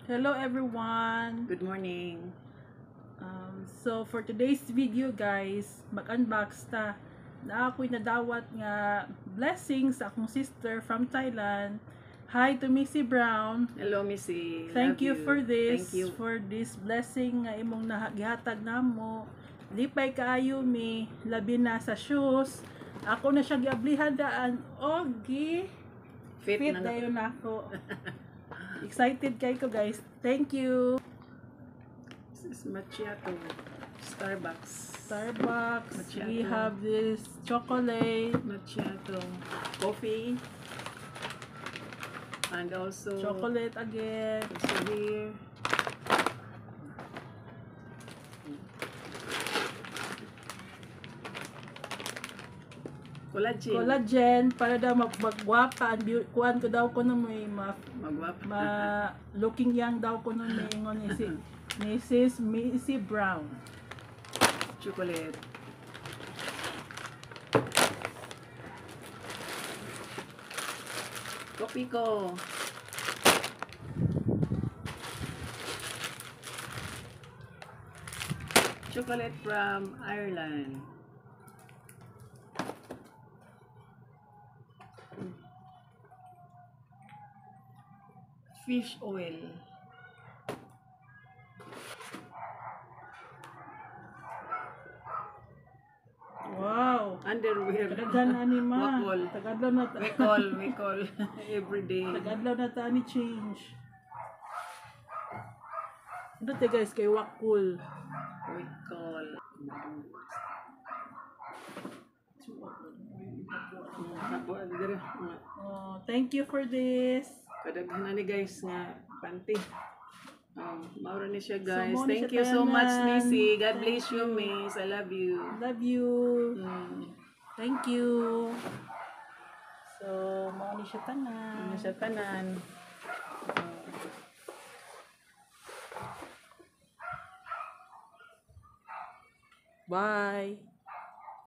Hello everyone! Good morning. So for today's video guys, mag-unbox ta na ako'y nadawat nga blessings sa akong sister from Thailand. Hi to Missy Brown. Hello, Missy. Thank Love you for this. Thank you. For this blessing nga imong gihatag namo. Lipay kaayo mi, labi na sa shoes. Ako na siya giablihan daan. Ogi. Fit na dayon ako. Excited kay ko guys. Thank you. This is macchiato. Starbucks. Macchiato. We have this chocolate. Macchiato. Coffee. And also Chocolate again. Also here. Collagen para daw magwapa. Kuan ko daw ko na may magwapa. Looking young daw ko na may ingon ni si Mrs. Missy Brown. Chocolate. Kopi ko. Chocolate from Ireland. Fish oil. Wow. Underwear. Tagadlan ani ma. Wakol. Tagadlaw na ta. We call every day. Tagadlaw na ta ni change. Ito te guys kay Wakul. We call. Oh, thank you for this. Kadaghan na ni guys nga panty. Maura ni siya guys. So, Thank you so much, Missy. God bless you, Miss. I love you. Love you. Thank you. So, mao ni siya tanan. Ano siya tanan. Bye.